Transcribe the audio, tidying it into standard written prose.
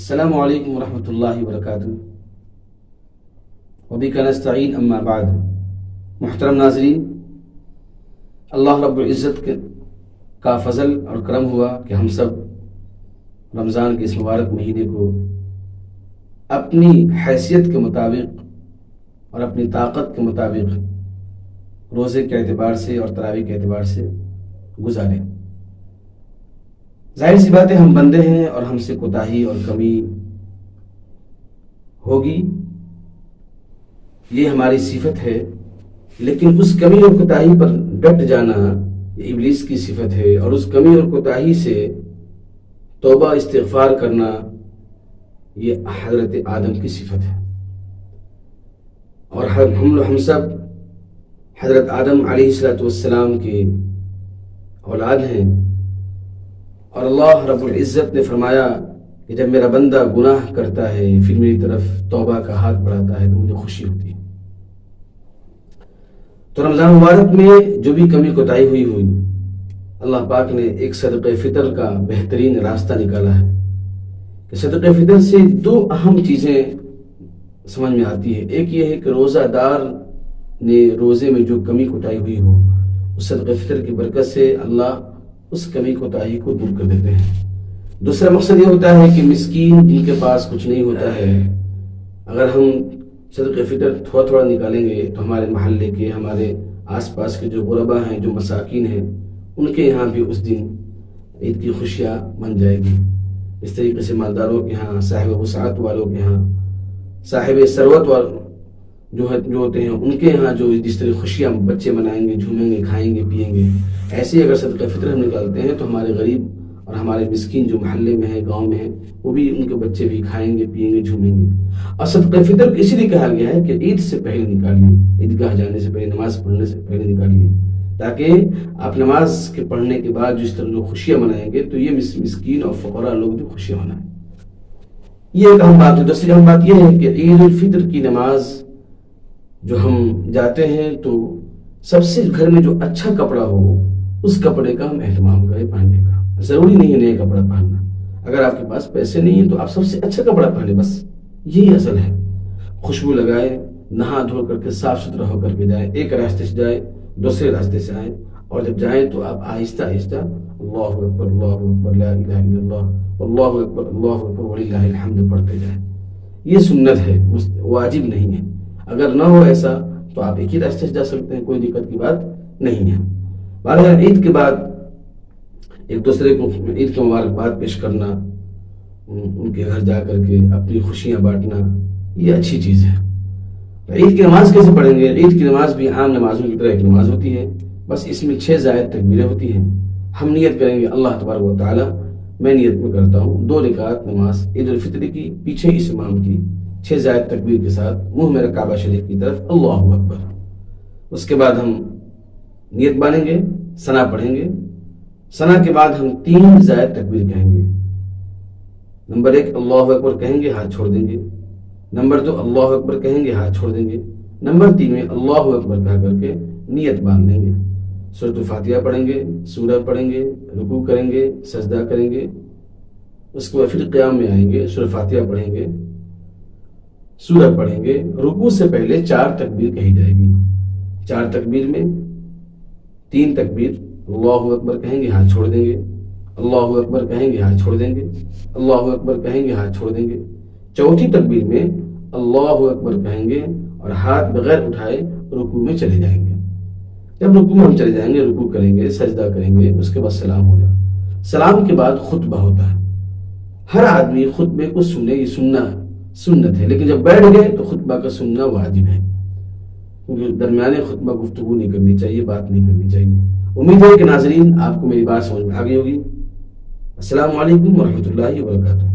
السلام علیکم ورحمۃ اللہ وبرکاتہ وبک نستعین اما بعد۔ محترم ناظرین، اللہ رب العزت کا فضل اور کرم ہوا کہ ہم سب رمضان کے اس مبارک مہینے کو اپنی حیثیت کے مطابق اور اپنی طاقت کے مطابق روزے کے اعتبار سے اور تراویح کے اعتبار سے گزاریں۔ ظاہر سی بات ہے، ہم بندے ہیں اور ہم سے کوتاہی اور کمی ہوگی، یہ ہماری صفت ہے، لیکن اس کمی اور کوتاہی پر ڈٹ جانا یہ ابلیس کی صفت ہے، اور اس کمی اور کوتاہی سے توبہ استغفار کرنا یہ حضرت آدم کی صفت ہے، اور ہم سب حضرت آدم علیہ السلام کے اولاد ہیں، اور اللہ رب العزت نے فرمایا کہ جب میرا بندہ گناہ کرتا ہے پھر میری طرف توبہ کا ہاتھ بڑھاتا ہے تو مجھے خوشی ہوتی ہے۔ تو رمضان مبارک میں جو بھی کمی کوتاہی ہوئی اللہ پاک نے ایک صدقہ فطر کا بہترین راستہ نکالا ہے کہ صدقہ فطر سے دو اہم چیزیں سمجھ میں آتی ہے۔ ایک یہ ہے کہ روزہ دار نے روزے میں جو کمی کوتاہی ہوئی ہو، اس صدقہ فطر کی برکت سے اللہ اس کمی کوتاہی کو دور کر دیتے ہیں۔ دوسرا مقصد یہ ہوتا ہے کہ مسکین جن کے پاس کچھ نہیں ہوتا ہے، اگر ہم صدقہ فطر تھوڑا تھوڑا نکالیں گے تو ہمارے محلے کے، ہمارے آس پاس کے جو غربا ہیں، جو مساکین ہیں، ان کے یہاں بھی اس دن عید کی خوشیاں بن جائے گی۔ اس طریقے سے مالداروں کے ہاں، صاحب وسعت والوں کے ہاں، صاحب ثروت والوں جو ہوتے ہیں ان کے یہاں جو جس طرح خوشیاں بچے منائیں گے، جھومیں گے، کھائیں گے، پیئیں گے، ایسے ہی اگر صدقہ فطر ہم نکالتے ہیں تو ہمارے غریب اور ہمارے مسکین جو محلے میں ہیں، گاؤں میں ہیں، وہ بھی ان کے بچے بھی کھائیں گے، پیئیں گے، جھومیں گے۔ اور صدقہ فطر اسی لیے کہا گیا ہے کہ عید سے پہلے نکالیے، عیدگاہ جانے سے پہلے، نماز پڑھنے سے پہلے نکالیے، تاکہ آپ نماز کے پڑھنے کے بعد جو اس طرح لوگ خوشیاں منائیں گے تو یہ مسکین اور فقراء لوگ بھی خوشیاں منائیں۔ یہ ایک اہم بات ہے۔ دوسری اہم بات یہ ہے کہ عید الفطر کی نماز جو ہم جاتے ہیں تو سب سے گھر میں جو اچھا کپڑا ہو اس کپڑے کا ہم اہتمام کریں پہننے کا۔ ضروری نہیں ہے نیا کپڑا پہننا، اگر آپ کے پاس پیسے نہیں ہیں تو آپ سب سے اچھا کپڑا پہنیں، بس یہی اصل ہے۔ خوشبو لگائے، نہا دھو کر کے صاف ستھرا ہو کر کے جائیں، ایک راستے سے جائیں، دوسرے راستے سے آئیں، اور جب جائیں تو آپ آہستہ آہستہ اللہ اکبر اللہ اکبر لا الہ الا اللہ اللہ اکبر وللہ الحمد پڑھتے جائیں۔ یہ سنت ہے، واجب نہیں ہے۔ اگر نہ ہو ایسا تو آپ ایک ہی راستے سے جا سکتے ہیں، کوئی دقت کی بات نہیں ہے۔ بہرحال عید کے بعد ایک دوسرے کو عید کی مبارکباد پیش کرنا، ان کے گھر جا کر کے اپنی خوشیاں بانٹنا، یہ اچھی چیز ہے۔ عید کی نماز کیسے پڑھیں گے؟ عید کی نماز بھی عام نمازوں کی طرح ایک نماز ہوتی ہے، بس اس میں 6 زائد تکبیریں ہوتی ہیں۔ ہم نیت کریں گے اللہ تبارک و تعالی، میں نیت میں کرتا ہوں 2 رکعت نماز عید الفطر کی پیچھے اس امام کی 6 زائد تکبیر کے ساتھ، منہ میرا کعبہ شریف کی طرف، اللہ اکبر۔ اس کے بعد ہم نیت باندھیں گے، ثنا پڑھیں گے، ثنا کے بعد ہم 3 زائد تکبیر کہیں گے۔ نمبر 1 اللہ اکبر کہیں گے، ہاتھ چھوڑ دیں گے۔ نمبر 2 اللہ اکبر کہیں گے، ہاتھ چھوڑ دیں گے۔ نمبر 3 میں اللہ اکبر کہہ کر کے نیت باندھ لیں گے۔ سورۃ الفاتحہ پڑھیں گے، سورہ پڑھیں گے، رکوع کریں گے، سجدہ کریں گے، اس کے بعد پھر قیام میں آئیں گے، سورۃ فاتحہ پڑھیں گے، سورہ پڑھیں گے۔ رکوع سے پہلے 4 تکبیر کہی جائے گی۔ 4 تکبیر میں 3 تکبیر اللہ اکبر کہیں گے، ہاتھ چھوڑ دیں گے، اللہ اکبر کہیں گے، ہاتھ چھوڑ دیں گے، اللہ اکبر کہیں گے، ہاتھ چھوڑ دیں گے۔ چوتھی تکبیر میں اللہ اکبر کہیں گے اور ہاتھ بغیر اٹھائے رکوع میں چلے جائیں گے۔ جب رکوع میں ہم چلے جائیں گے، رکوع کریں گے، سجدہ کریں گے، اس کے بعد سلام ہو جائے۔ سلام کے بعد خطبہ ہوتا ہے۔ ہر آدمی خطبے کو سنے، یہ سنت ہے، لیکن جب بیٹھ گئے تو خطبہ کا سننا واجب ہے، کیونکہ درمیانے خطبہ گفتگو نہیں کرنی چاہیے، بات نہیں کرنی چاہیے۔ امید ہے کہ ناظرین آپ کو میری بات سمجھ میں آ گئی ہوگی۔ السلام علیکم ورحمۃ اللہ وبرکاتہ۔